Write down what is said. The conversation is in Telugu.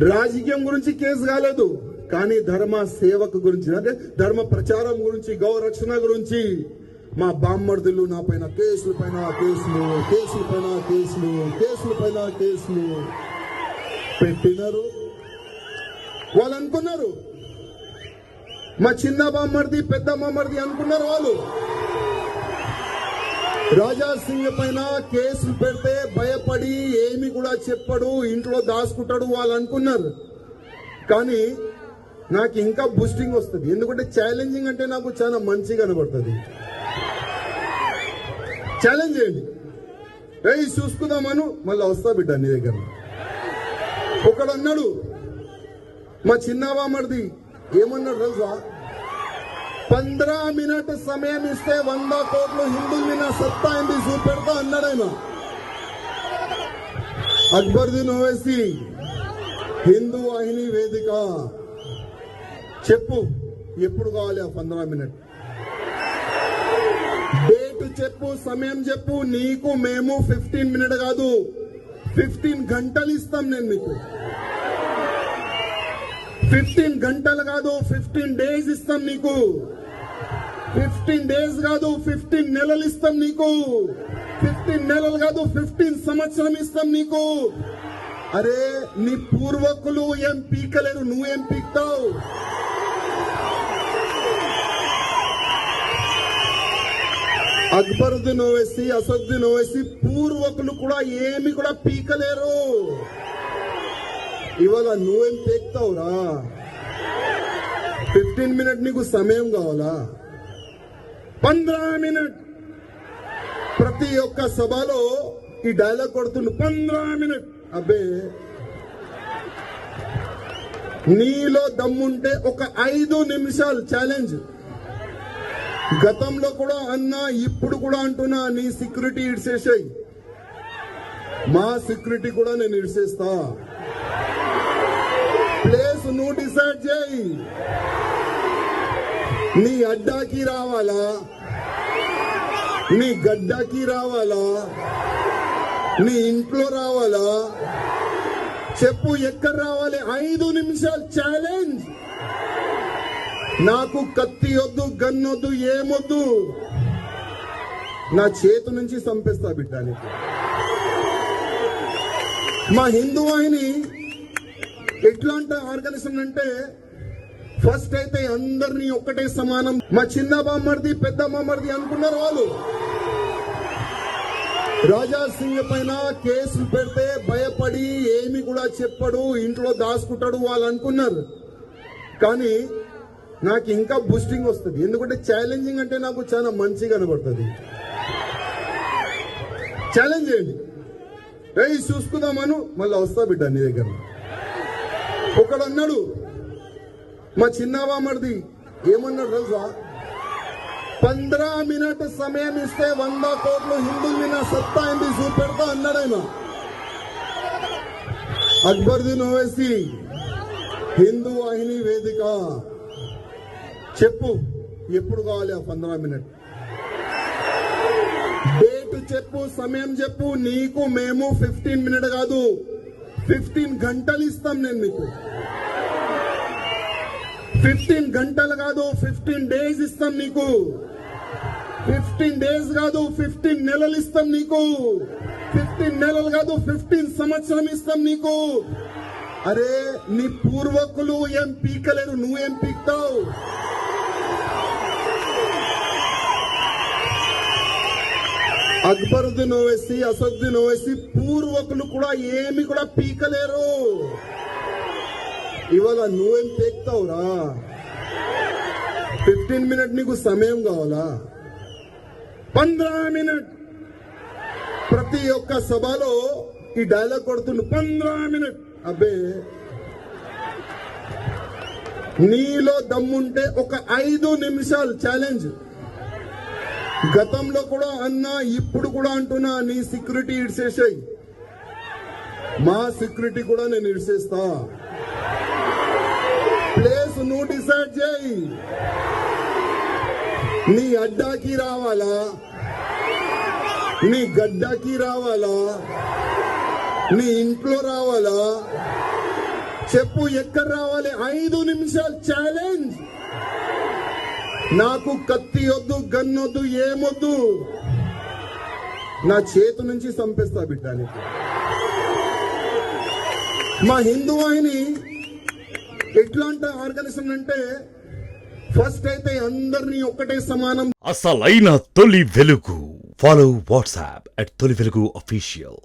రాజకీయం గురించి కేసు కాలేదు, కానీ ధర్మ సేవకు గురించి, అంటే ధర్మ ప్రచారం గురించి, గౌరక్షణ గురించి మా బామ్మర్దులు నా పైన కేసుల పైన కేసులు, కేసుల పైన కేసులు, కేసుల పైన కేసులు పెట్టినారు. వాళ్ళు అనుకున్నారు మా చిన్న బామ్మర్ది పెద్ద బామ్మర్ది అనుకున్నారు. వాళ్ళు రాజా సింగ్ పైన కేసులు పెడితే భయపడి ఏమి కూడా చెప్పడు, ఇంట్లో దాచుకుంటాడు వాళ్ళు అనుకున్నారు. కానీ నాకు ఇంకా బూస్టింగ్ వస్తుంది, ఎందుకంటే ఛాలెంజింగ్ అంటే నాకు చాలా మంచిగా కనబడుతుంది. ఛాలెంజ్ చేయండి, చూసుకుందామను, మళ్ళీ వస్తా బిడ్డ నీ దగ్గర. ఒకడు అన్నాడు మా చిన్నబామర్ది, ఏమన్నాడు తెలుసా, 15 మినిట్ సమయం ఇస్తే 100 కోట్లు హిందువుల్ని నా సత్తా ఏంది చూపెడతా అన్నాడు ఆయన. అక్బరుద్దీన్ ఓవైసీ, హిందూ వాహిని వేదిక, చెప్పు ఎప్పుడు కావాలి ఆ 15 మినిట్ డేట్ చెప్పు, సమయం చెప్పు. నీకు మేము 15 మినిట్ కాదు 15 గంటలు ఇస్తాం. నేను మీకు 15 గంటలు కాదు 15 డేస్ ఇస్తాం నీకు. 15 డేస్ కాదు 15 నెలలు ఇస్తాం నీకు. 15 నెలలు కాదు 15 సంవత్సరం ఇస్తాం నీకు. అరే నీ పూర్వకులు ఏం పీకలేరు, నువ్వేం పీక్తావు? అక్బరుద్దీన్ ఓవైసీ, అసదుద్దీన్ ఓవైసీ పూర్వకులు కూడా ఏమి కూడా పీకలేరు. ఇవాళ నువ్వేం పీక్తావురా? 15 మినిట్ నీకు సమయం కావాలా? 15 మినిట్ ప్రతి ఒక్క సభలో ఈ డైలాగ్ కొడుతుండు, 15 మినిట్. అబ్బే నీలో దమ్ముంటే ఒక 5 నిమిషాలు ఛాలెంజ్. గతంలో కూడా అన్నా, ఇప్పుడు కూడా అంటున్నా, నీ సెక్యూరిటీ ఇడిసేసాయి, మా సెక్యూరిటీ కూడా నేను ఇడిసేస్తా. ప్లేస్ నువ్వు డిసైడ్ చేయి. నీ అడ్డాకి రావాలా, నీ గడ్డాకి రావాలా, నీ ఇంట్లో రావాలా, చెప్పు ఎక్కడ రావాలి? 5 నిమిషాలు ఛాలెంజ్. నాకు కత్తి వద్దు, గన్నొద్దు, ఏమొద్దు, నా చేతు నుంచి చంపేస్తా బిడ్డానికి. మా హిందూ వాహిని ఎట్లాంటి ఆర్గనైజేషన్ అంటే, ఫస్ట్ అయితే అందరినీ ఒక్కటే సమానం. మా చిన్న బామ్మర్ది పెద్ద బామ్మర్ది అనుకున్నారు వాళ్ళు. రాజా సింగ్ పైన కేసులు పెడితే భయపడి ఏమి కూడా చెప్పడు, ఇంట్లో దాచుకుంటాడు వాళ్ళు అనుకున్నారు. కానీ నాకు ఇంకా బూస్టింగ్ వస్తుంది, ఎందుకంటే ఛాలెంజింగ్ అంటే నాకు చాలా మంచిగా కనబడుతుంది. ఛాలెంజ్ చేయండి, చూసుకుందామను, మళ్ళీ వస్తా బిడ్డ నీ దగ్గర. ఒకడు అన్నాడు మా చిన్నబామర్ది, ఏమన్నాడు తెలుసా, 15 మినిట్ సమయం ఇస్తే 100 కోట్లు హిందువుల్ని నా సత్తా ఏంది చూపెడతా అన్నాడు ఆయన. అక్బరుద్దీన్ ఓవైసీ, హిందూ వాహిని వేదిక, చెప్పు ఎప్పుడు కావాలి ఆ 15 మినిట్ డేట్ చెప్పు, సమయం చెప్పు. నీకు మేము 15 మినిట్ కాదు 15 గంటలు ఇస్తాం. నేను మీకు 15 గంటలు కాదు 15 డేస్ ఇస్తాం నీకు. 15 డేస్ కాదు 15 నెలలు ఇస్తాం నీకు. 15 నెలలు కాదు 15 సంవత్సరం ఇస్తాం నీకు. అరే నీ పూర్వకులు ఏం పీకలేరు, నువ్వేం పీక్తావు? అక్బరుద్దీన్ ఓవైసీ, అసదుద్దీన్ ఓవైసీ పూర్వకులు కూడా ఏమి కూడా పీకలేరు. ఇవాళ నువ్వేం పీక్తావురా? 15 మినిట్ నీకు సమయం కావాలా? 15 మినిట్ ప్రతి ఒక్క సభలో ఈ డైలాగ్ కొడుతుండు, 15 మినిట్. అబ్బే నీలో దమ్ముంటే ఒక 5 నిమిషాలు ఛాలెంజ్. గతంలో కూడా అన్నా, ఇప్పుడు కూడా అంటున్నా, నీ సెక్యూరిటీ ఇడిసేసాయి, మా సెక్యూరిటీ కూడా నేను ఇడిసేస్తా. ప్లేస్ నువ్వు డిసైడ్ చేయి. నీ అడ్డాకి రావాలా, నీ గడ్డాకి రావాలా, నీ ఇంట్లో రావాలా, చెప్పు ఎక్కడ రావాలి? 5 నిమిషాలు ఛాలెంజ్. నాకు కత్తి వద్దు, గన్నొద్దు, ఏమొద్దు. నా చేతు నుంచి చంపేస్తా బిడ్డానికి. మా హిందూ వాహిని ఎట్లాంటి ఆర్గనైజేషన్ అంటే ఫస్ట్ అయితే అందరినీ ఒక్కటే సమానం. అసలైన తొలి వెలుగు. ఫాలో వాట్సాప్ @తొలి వెలుగు అఫీషియల్.